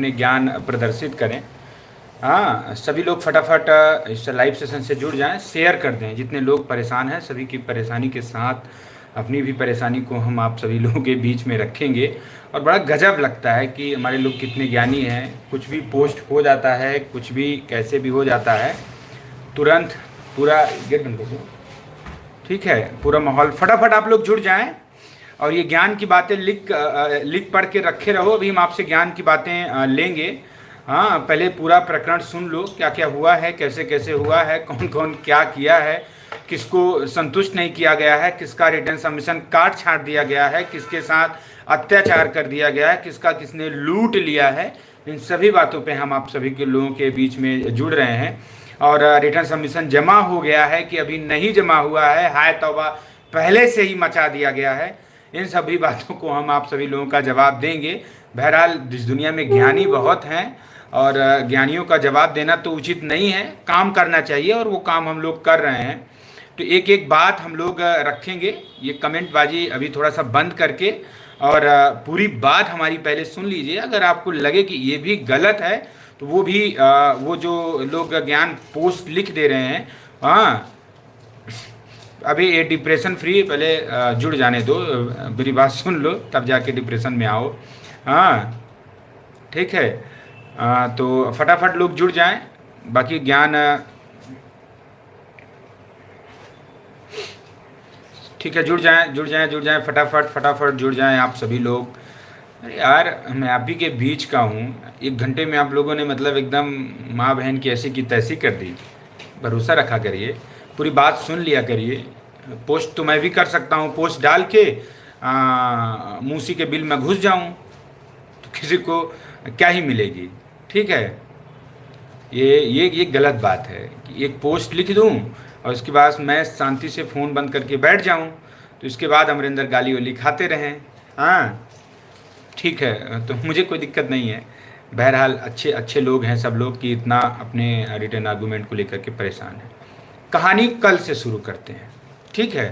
अपने ज्ञान प्रदर्शित करें। हाँ, सभी लोग फटाफट इस लाइव सेशन से जुड़ जाएं, शेयर कर दें। जितने लोग परेशान हैं सभी की परेशानी के साथ अपनी भी परेशानी को हम आप सभी लोगों के बीच में रखेंगे। और बड़ा गजब लगता है कि हमारे लोग कितने ज्ञानी हैं। कुछ भी पोस्ट हो जाता है, कुछ भी कैसे भी हो जाता है, तुरंत पूरा गेट बंद कर दो, ठीक है, पूरा माहौल। फटाफट आप लोग जुड़ जाएं और ये ज्ञान की बातें लिख पढ़ के रखे रहो। अभी हम आपसे ज्ञान की बातें लेंगे। हाँ, पहले पूरा प्रकरण सुन लो, क्या क्या हुआ है, कैसे कैसे हुआ है, कौन कौन क्या किया है, किसको संतुष्ट नहीं किया गया है, किसका रिटर्न सबमिशन काट छांट दिया गया है, किसके साथ अत्याचार कर दिया गया है, किसका किसने लूट लिया है। इन सभी बातों पे हम आप सभी के लोगों के बीच में जुड़ रहे हैं। और रिटर्न सबमिशन जमा हो गया है कि अभी नहीं जमा हुआ है, हाय तौबा, पहले से ही मचा दिया गया है, इन सभी बातों को हम आप सभी लोगों का जवाब देंगे। बहरहाल इस दुनिया में ज्ञानी बहुत हैं और ज्ञानियों का जवाब देना तो उचित नहीं है, काम करना चाहिए और वो काम हम लोग कर रहे हैं। तो एक एक बात हम लोग रखेंगे, ये कमेंटबाजी अभी थोड़ा सा बंद करके और पूरी बात हमारी पहले सुन लीजिए। अगर आपको लगे कि ये भी गलत है तो वो भी वो जो लोग ज्ञान पोस्ट लिख दे रहे हैं, हाँ, अभी ये डिप्रेशन फ्री, पहले जुड़ जाने दो, मेरी बात सुन लो तब जाके डिप्रेशन में आओ। हाँ, ठीक है। तो फटाफट लोग जुड़ जाएं। बाकी ज्ञान ठीक है, जुड़ जाएं फटाफट जुड़ जाएं आप सभी लोग। अरे यार, मैं आप ही के बीच का हूँ। 1 घंटे में आप लोगों ने मतलब एकदम माँ बहन की ऐसी की तैसी कर दी। भरोसा रखा करिए, पूरी बात सुन लिया करिए। पोस्ट तो मैं भी कर सकता हूँ, पोस्ट डाल के मूसी के बिल में घुस जाऊँ तो किसी को क्या ही मिलेगी, ठीक है। ये गलत बात है कि एक पोस्ट लिख दूँ और उसके बाद मैं शांति से फ़ोन बंद करके बैठ जाऊँ, तो इसके बाद अमरिंदर गाली वाली खाते रहें। हाँ, ठीक है, तो मुझे कोई दिक्कत नहीं है। बहरहाल अच्छे लोग हैं सब लोग कि इतना अपने रिटर्न आर्गूमेंट को लेकर के परेशान हैं। कहानी कल से शुरू करते हैं, ठीक है।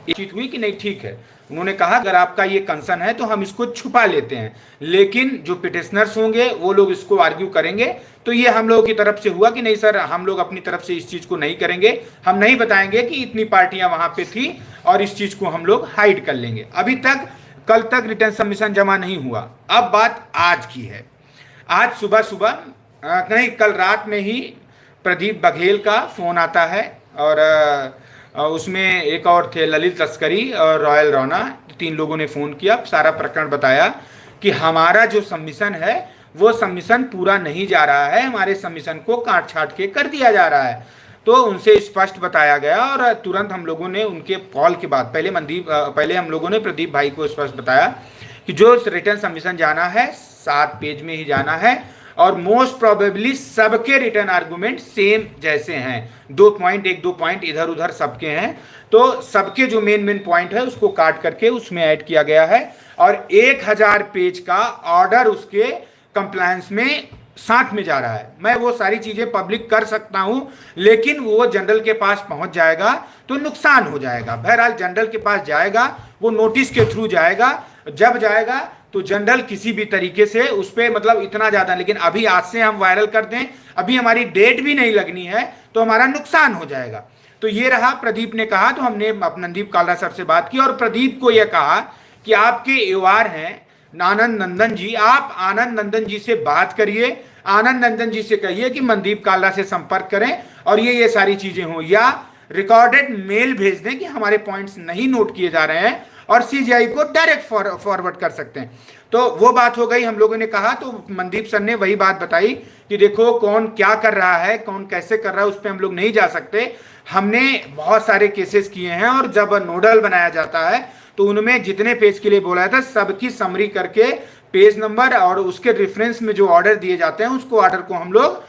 ठीक हुई कि नहीं? ठीक है। उन्होंने कहा अगर आपका ये कंसर्न है तो हम इसको छुपा लेते हैं, लेकिन जो पिटिशनर्स होंगे वो लोग इसको आर्ग्यू करेंगे। तो ये हम लोगों की तरफ से हुआ कि नहीं सर, हम लोग अपनी तरफ से इस चीज़ को नहीं करेंगे, हम नहीं बताएंगे कि इतनी पार्टियां वहां पे थी और इस चीज़ को हम लोग हाइड कर लेंगे। अभी तक कल तक रिटर्न सबमिशन जमा नहीं हुआ। अब बात आज की है। आज सुबह नहीं, कल रात में ही प्रदीप बघेल का फ़ोन आता है और उसमें एक और थे, ललित लश्करी और रॉयल रौना, 3 लोगों ने फ़ोन किया, सारा प्रकरण बताया कि हमारा जो सबमिशन है वो सबमिशन पूरा नहीं जा रहा है, हमारे सबमिशन को काट छाट के कर दिया जा रहा है। तो उनसे स्पष्ट बताया गया और तुरंत हम लोगों ने उनके कॉल के बाद पहले हम लोगों ने प्रदीप भाई को स्पष्ट बताया कि जो रिटर्न सबमिशन जाना है 7 पेज में ही जाना है और मोस्ट प्रोबेबली सबके रिटर्न आर्गुमेंट सेम जैसे हैं, 2 पॉइंट 1-2 पॉइंट इधर उधर सबके हैं। तो सबके जो मेन पॉइंट है उसको काट करके उसमें ऐड किया गया है और 1000 पेज का ऑर्डर उसके कंप्लायंस में साथ में जा रहा है। मैं वो सारी चीजें पब्लिक कर सकता हूं, लेकिन वो जनरल के पास पहुंच जाएगा तो नुकसान हो जाएगा। बहरहाल जनरल के पास जाएगा, वो नोटिस के थ्रू जाएगा, जब जाएगा तो जनरल किसी भी तरीके से उस पर मतलब इतना ज्यादा, लेकिन अभी आज से हम वायरल कर दें, अभी हमारी डेट भी नहीं लगनी है तो हमारा नुकसान हो जाएगा। तो ये रहा, प्रदीप ने कहा। तो हमने मनदीप कालरा सर से बात की और प्रदीप को यह कहा कि आपके एवार हैं आनंद नंदन जी, आप आनंद नंदन जी से बात करिए, आनंद नंदन जी से कहिए कि मनदीप कालरा से संपर्क करें और ये सारी चीजें हों, या रिकॉर्डेड मेल भेज दें कि हमारे पॉइंट्स नहीं नोट किए जा रहे हैं और सीजीआई को डायरेक्ट फॉरवर्ड कर सकते हैं। तो वो बात हो गई, हम लोगों ने कहा। तो मनदीप सर ने वही बात बताई कि देखो कौन क्या कर रहा है, कौन कैसे कर रहा है, उस पर हम लोग नहीं जा सकते। हमने बहुत सारे केसेस किए हैं और जब नोडल बनाया जाता है तो उनमें जितने पेज के लिए बोला था सबकी समरी करके पेज नंबर और उसके रेफरेंस में जो ऑर्डर दिए जाते हैं उसको ऑर्डर को हम लोग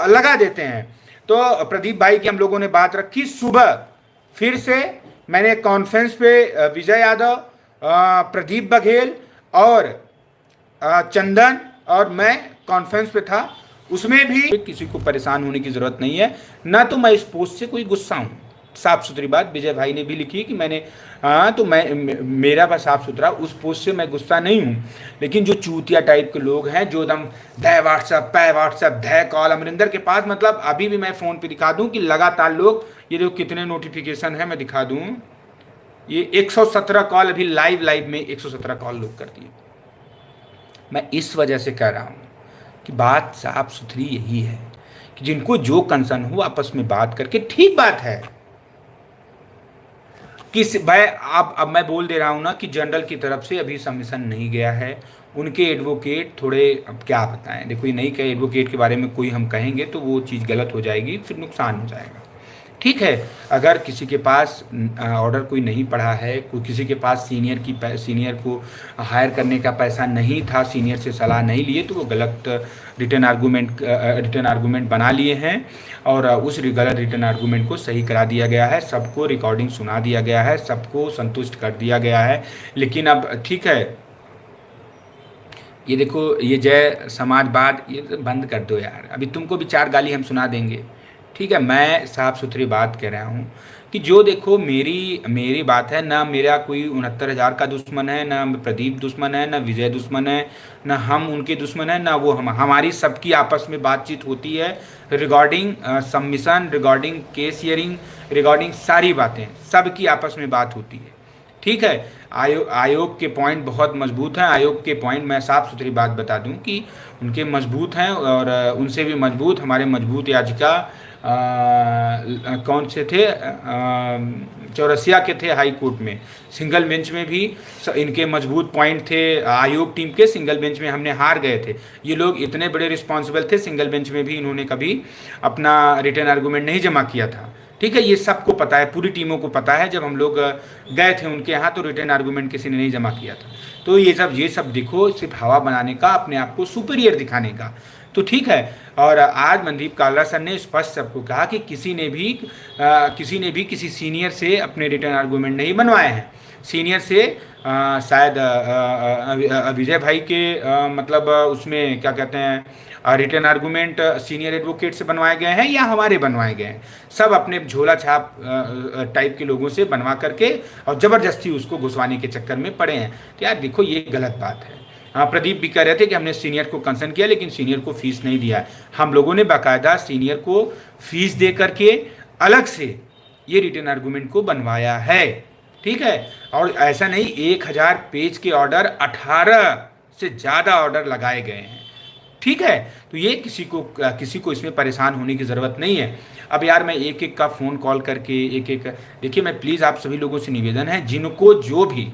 लगा देते हैं। तो प्रदीप भाई की हम लोगों ने बात रखी। सुबह फिर से मैंने कॉन्फ्रेंस पे विजय यादव, प्रदीप बघेल और चंदन और मैं कॉन्फ्रेंस पे था, उसमें भी किसी को परेशान होने की जरूरत नहीं है। ना तो मैं इस पोस्ट से कोई गुस्सा हूँ, साफ सुथरी बात विजय भाई ने भी लिखी कि मैंने, हाँ तो मेरा बस साफ सुथरा, उस पोस्ट से मैं गुस्सा नहीं हूँ। लेकिन जो चूतिया टाइप के लोग हैं जो एकदम धै व्हाट्सएप पै व्हाट्सएप धै कॉल, अमरिंदर के पास मतलब अभी भी मैं फ़ोन पे दिखा दूँ कि लगातार लोग, ये जो कितने नोटिफिकेशन है मैं दिखा दूँ, ये 117 कॉल अभी लाइव में 117 कॉल लोग कर दिए। मैं इस वजह से कह रहा हूँ कि बात साफ सुथरी यही है कि जिनको जो कंसर्न हो आपस में बात करके, ठीक बात है किस भाई, आप अब मैं बोल दे रहा हूँ ना कि जनरल की तरफ से अभी सबमिशन नहीं गया है, उनके एडवोकेट थोड़े, अब क्या बताएं, देखो ये नहीं कहे एडवोकेट के बारे में कोई हम कहेंगे तो वो चीज़ गलत हो जाएगी, फिर नुकसान हो जाएगा। ठीक है, अगर किसी के पास ऑर्डर कोई नहीं पड़ा है, कोई किसी के पास सीनियर को हायर करने का पैसा नहीं था, सीनियर से सलाह नहीं लिए, तो वो गलत रिटर्न आर्गूमेंट बना लिए हैं और उस गलत रिटर्न आर्गूमेंट को सही करा दिया गया है, सबको रिकॉर्डिंग सुना दिया गया है, सबको संतुष्ट कर दिया गया है। लेकिन अब ठीक है, ये देखो ये जय समाजवाद ये तो बंद कर दो यार, अभी तुमको भी 4 गाली हम सुना देंगे। ठीक है, मैं साफ सुथरी बात कह रहा हूँ कि जो देखो मेरी बात है ना, मेरा कोई 69,000 का दुश्मन है, ना प्रदीप दुश्मन है, ना विजय दुश्मन है, ना हम उनके दुश्मन है, ना वो हमारी सबकी आपस में बातचीत होती है regarding submission, regarding case hearing, regarding सारी बातें सबकी आपस में बात होती है। ठीक है, आयोग के पॉइंट बहुत मजबूत हैं, आयोग के पॉइंट मैं साफ सुथरी बात बता दूं कि उनके मजबूत हैं और उनसे भी मजबूत हमारे मजबूत याचिका कौन से थे, चौरसिया के थे हाई कोर्ट में, सिंगल बेंच में भी इनके मजबूत पॉइंट थे, आयोग टीम के सिंगल बेंच में हमने हार गए थे। ये लोग इतने बड़े रिस्पॉन्सिबल थे, सिंगल बेंच में भी इन्होंने कभी अपना रिटर्न आर्गूमेंट नहीं जमा किया था। ठीक है, ये सबको पता है, पूरी टीमों को पता है, जब हम लोग गए थे उनके यहाँ तो रिटर्न आर्गूमेंट किसी ने नहीं जमा किया था। तो ये सब देखो सिर्फ हवा बनाने का, अपने आप को सुपीरियर दिखाने का। तो ठीक है, और आज मनदीप कालरा सर ने स्पष्ट सबको कहा कि किसी ने भी किसी सीनियर से अपने रिटर्न आर्गूमेंट नहीं बनवाए हैं। सीनियर से शायद विजय भाई के मतलब उसमें क्या कहते हैं रिटर्न आर्गूमेंट सीनियर एडवोकेट से बनवाए गए हैं या हमारे बनवाए गए हैं, सब अपने झोला छाप टाइप के लोगों से बनवा करके और ज़बरदस्ती उसको घुसवाने के चक्कर में पड़े हैं। तो यार देखो ये गलत बात है। हाँ, प्रदीप भी कह रहे थे कि हमने सीनियर को कंसर्न किया लेकिन सीनियर को फीस नहीं दिया है। हम लोगों ने बाकायदा सीनियर को फीस दे करके अलग से ये रिटर्न आर्गूमेंट को बनवाया है। ठीक है, और ऐसा नहीं 1000 पेज के ऑर्डर 18 से ज़्यादा ऑर्डर लगाए गए हैं। ठीक है, तो ये किसी को इसमें परेशान होने की ज़रूरत नहीं है। अब यार मैं एक एक का फ़ोन कॉल करके एक देखिए, मैं प्लीज़ आप सभी लोगों से निवेदन है, जिनको जो भी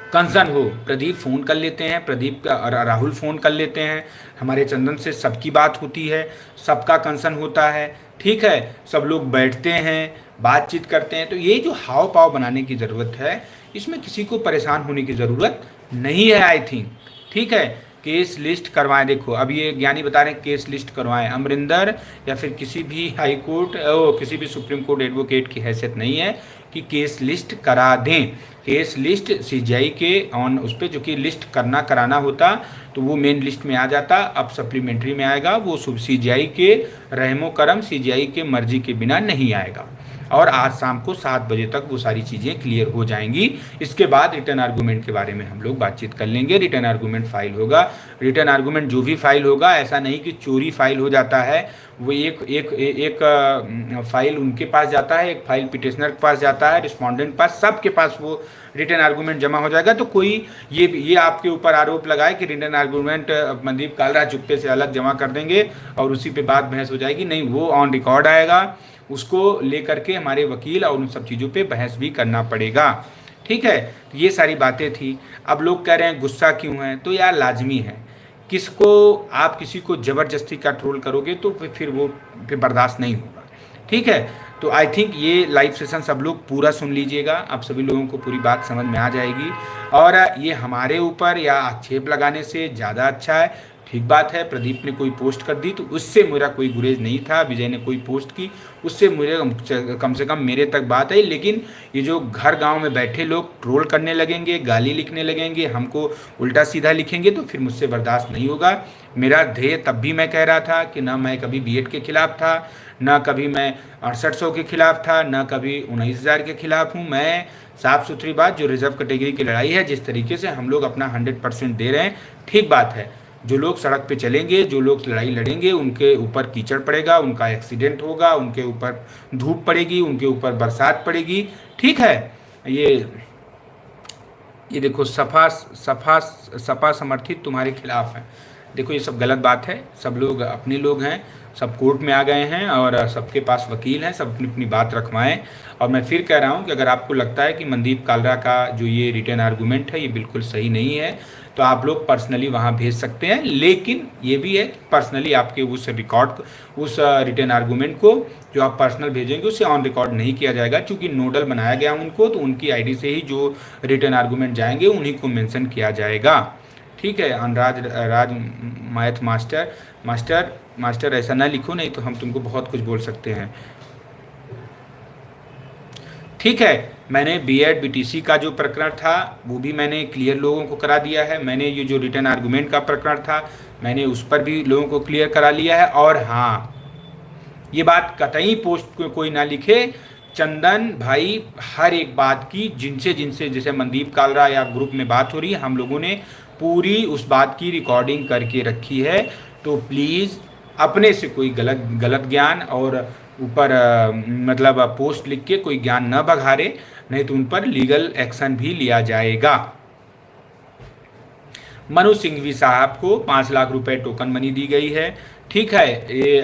कंसर्न हो, प्रदीप फ़ोन कर लेते हैं, प्रदीप का राहुल फ़ोन कर लेते हैं, हमारे चंदन से सबकी बात होती है, सबका कंसर्न होता है। ठीक है, सब लोग बैठते हैं, बातचीत करते हैं। तो ये जो हाव पाव बनाने की ज़रूरत है, इसमें किसी को परेशान होने की ज़रूरत नहीं है आई थिंक। ठीक है, केस लिस्ट करवाएं। देखो अब ये ज्ञानी बता रहे हैं केस लिस्ट करवाएं, अमरिंदर या फिर किसी भी हाई कोर्ट किसी भी सुप्रीम कोर्ट एडवोकेट की हैसियत नहीं है कि केस लिस्ट करा दें। केस लिस्ट सीजीआई के ऑन उस पर जो कि लिस्ट कराना होता तो वो मेन लिस्ट में आ जाता, अब सप्लीमेंट्री में आएगा, वो सीजीआई के रहमो करम सीजीआई के मर्जी के बिना नहीं आएगा। और आज शाम को 7 बजे तक वो सारी चीज़ें क्लियर हो जाएंगी। इसके बाद रिटर्न आर्गूमेंट के बारे में हम लोग बातचीत कर लेंगे। रिटर्न आर्गूमेंट फाइल होगा, रिटर्न आर्गूमेंट जो भी फाइल होगा, ऐसा नहीं कि चोरी फाइल हो जाता है, वो एक फाइल उनके पास जाता है, एक फाइल पिटिशनर के पास जाता है, रिस्पोंडेंट के पास, सबके पास वो रिटर्न आर्गूमेंट जमा हो जाएगा। तो कोई ये आपके ऊपर आरोप लगाए कि रिटर्न आर्गूमेंट मनदीप कालरा चुप्पे से अलग जमा कर देंगे और उसी पे बात बहस हो जाएगी, नहीं, वो ऑन रिकॉर्ड आएगा, उसको लेकर के हमारे वकील और उन सब चीज़ों पे बहस भी करना पड़ेगा। ठीक है, तो ये सारी बातें थी। अब लोग कह रहे हैं गुस्सा क्यों है, तो यार लाजमी है, आप किसी को ज़बरदस्ती का ट्रोल करोगे तो फिर वो बर्दाश्त नहीं होगा। ठीक है, तो आई थिंक ये लाइव सेशन सब लोग पूरा सुन लीजिएगा, आप सभी लोगों को पूरी बात समझ में आ जाएगी। और ये हमारे ऊपर या आक्षेप लगाने से ज़्यादा अच्छा है ठीक बात है, प्रदीप ने कोई पोस्ट कर दी तो उससे मेरा कोई गुरेज नहीं था, विजय ने कोई पोस्ट की उससे मुझे कम से कम मेरे तक बात आई। लेकिन ये जो घर गांव में बैठे लोग ट्रोल करने लगेंगे, गाली लिखने लगेंगे, हमको उल्टा सीधा लिखेंगे, तो फिर मुझसे बर्दाश्त नहीं होगा। मेरा ध्येय तब भी मैं कह रहा था कि ना मैं कभी बीएड के खिलाफ था, ना कभी मैं 6800 के खिलाफ था, ना कभी 19,000 के खिलाफ हूँ। मैं साफ सुथरी बात, जो रिजर्व कैटेगरी की लड़ाई है, जिस तरीके से हम लोग अपना 100% दे रहे हैं, ठीक बात है। जो लोग सड़क पे चलेंगे, जो लोग लड़ाई लड़ेंगे, उनके ऊपर कीचड़ पड़ेगा, उनका एक्सीडेंट होगा, उनके ऊपर धूप पड़ेगी, उनके ऊपर बरसात पड़ेगी, ठीक है। ये देखो, सपा सपा सपा समर्थित तुम्हारे खिलाफ है। देखो ये सब गलत बात है। सब लोग अपने लोग हैं, सब कोर्ट में आ गए हैं और सबके पास वकील हैं, सब अपनी अपनी बात रखवाएं। और मैं फिर कह रहा हूं कि अगर आपको लगता है कि मनदीप कालरा का जो ये रिटर्न आर्गूमेंट है ये बिल्कुल सही नहीं है, तो आप लोग पर्सनली वहां भेज सकते हैं। लेकिन ये भी है कि पर्सनली आपके उस रिटर्न आर्गूमेंट को जो आप पर्सनल भेजेंगे उसे ऑन रिकॉर्ड नहीं किया जाएगा, क्योंकि नोडल बनाया गया उनको, तो उनकी आईडी से ही जो रिटर्न आर्गूमेंट जाएंगे उन्हीं को मेंशन किया जाएगा, ठीक है। अनुराज राज मैथ मास्टर ऐसा ना लिखो, नहीं तो हम तुमको बहुत कुछ बोल सकते हैं, ठीक है। मैंने बीएड बीटीसी का जो प्रकरण था वो भी मैंने क्लियर लोगों को करा दिया है। मैंने ये जो रिटर्न आर्गूमेंट का प्रकरण था मैंने उस पर भी लोगों को क्लियर करा लिया है। और हाँ, ये बात कतई पोस्ट कोई ना लिखे, चंदन भाई हर एक बात की जिनसे जैसे मनदीप कालरा या ग्रुप में बात हो रही है, हम लोगों ने पूरी उस बात की रिकॉर्डिंग करके रखी है। तो प्लीज़ अपने से कोई गलत ज्ञान और ऊपर मतलब पोस्ट लिख के कोई ज्ञान न बघारे, नहीं तो उन पर लीगल एक्शन भी लिया जाएगा। मनु सिंघवी साहब को 5 लाख रुपए टोकन मनी दी गई है, ठीक है। ये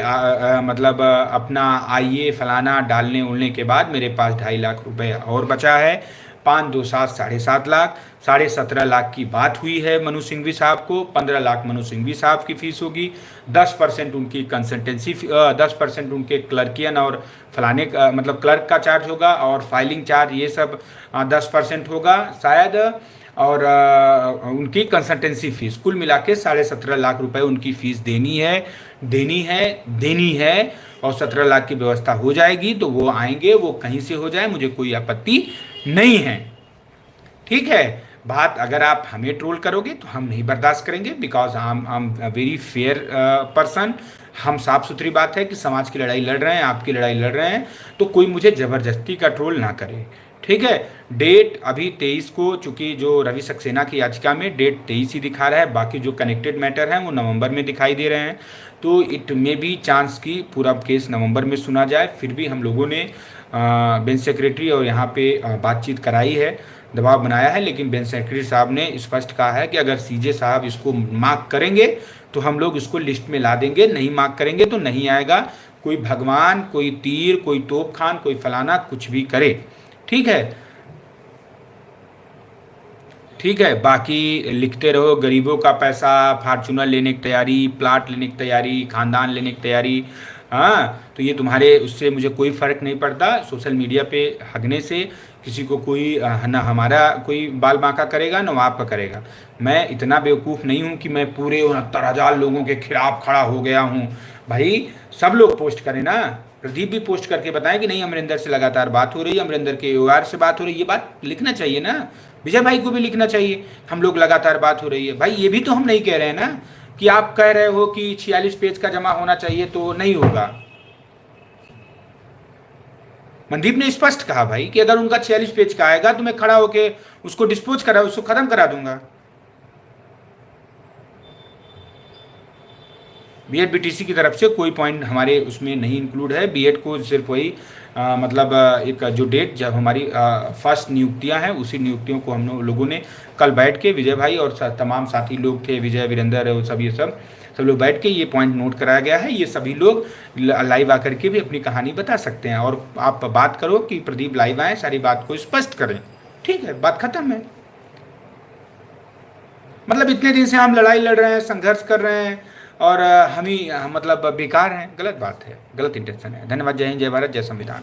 मतलब अपना आईए फलाना डालने उलने के बाद मेरे पास 2.5 लाख रुपए और बचा है। 5 2 7 7.5 लाख, 17.5 लाख की बात हुई है मनु सिंघवी साहब को। 15 लाख मनु सिंघवी साहब की फीस होगी, 10% उनकी कंसल्टेंसी 10% उनके क्लर्कियन और फलाने मतलब क्लर्क का चार्ज होगा, और फाइलिंग चार्ज ये सब 10% होगा शायद, और उनकी कंसल्टेंसी फीस कुल मिला के 17.5 लाख रुपए उनकी फीस देनी है। और 17 लाख की व्यवस्था हो जाएगी तो वो आएंगे, वो कहीं से हो जाए, मुझे कोई आपत्ति नहीं है, ठीक है। बात अगर आप हमें ट्रोल करोगे तो हम नहीं बर्दाश्त करेंगे, because I am very fair person. हम साफ सुथरी बात है कि समाज की लड़ाई लड़ रहे हैं, आपकी लड़ाई लड़ रहे हैं, तो कोई मुझे ज़बरदस्ती का ट्रोल ना करे, ठीक है। डेट अभी 23 को, चूंकि जो रवि सक्सेना की याचिका में डेट 23 ही दिखा रहा है, बाकी जो कनेक्टेड मैटर हैं वो नवंबर में दिखाई दे रहे हैं, तो इट मे बी चांस की पूरा केस नवंबर में सुना जाए। फिर भी हम लोगों ने बेंच सेक्रेटरी और यहाँ पे बातचीत कराई है, दबाव बनाया है, लेकिन बेंच सेक्रेटरी साहब ने स्पष्ट कहा है कि अगर सीजे साहब इसको मार्क करेंगे तो हम लोग इसको लिस्ट में ला देंगे, नहीं मार्क करेंगे तो नहीं आएगा। कोई भगवान, कोई तीर, कोई तोप खान, कोई फलाना कुछ भी करे, ठीक है। बाकी लिखते रहो, गरीबों का पैसा, फार्चूनर लेने की तैयारी, प्लाट लेने की तैयारी, खानदान लेने की तैयारी, हाँ, तो ये तुम्हारे उससे मुझे कोई फ़र्क नहीं पड़ता। सोशल मीडिया पे हगने से किसी को कोई ना हमारा कोई बाल बांका करेगा ना आपका करेगा। मैं इतना बेवकूफ़ नहीं हूँ कि मैं पूरे 69,000 लोगों के खिलाफ खड़ा हो गया हूँ। भाई सब लोग पोस्ट करें ना, प्रदीप भी पोस्ट करके बताएं कि नहीं अमरिंदर से लगातार बात हो रही है, अमरिंदर के OR से बात हो रही है, ये बात लिखना चाहिए ना। विजय भाई को भी लिखना चाहिए हम लोग लगातार बात हो रही है। भाई ये भी तो हम नहीं कह रहे हैं ना कि आप कह रहे हो कि 46 पेज का जमा होना चाहिए तो नहीं होगा। मनदीप ने स्पष्ट कहा भाई कि अगर उनका 46 पेज का आएगा तो मैं खड़ा होके उसको डिस्पोज करा, उसको खत्म करा दूंगा। बीएड बीटीसी की तरफ से कोई पॉइंट हमारे उसमें नहीं इंक्लूड है। बीएड को सिर्फ वही मतलब एक जो डेट जब हमारी फर्स्ट नियुक्तियां हैं उसी नियुक्तियों को हम लोगों ने कल बैठ के, विजय भाई और तमाम साथी लोग थे, विजय वीरेंद्र और सब, ये सब लोग बैठ के ये पॉइंट नोट कराया गया है। ये सभी लोग लाइव आकर के भी अपनी कहानी बता सकते हैं, और आप बात करो कि प्रदीप लाइव आए, सारी बात को स्पष्ट करें, ठीक है, बात खत्म है। मतलब इतने दिन से हम लड़ाई लड़ रहे हैं, संघर्ष कर रहे हैं, और हम ही मतलब बेकार हैं, गलत बात है, गलत इंटेंशन है। धन्यवाद। जय हिंद, जय भारत, जय संविधान।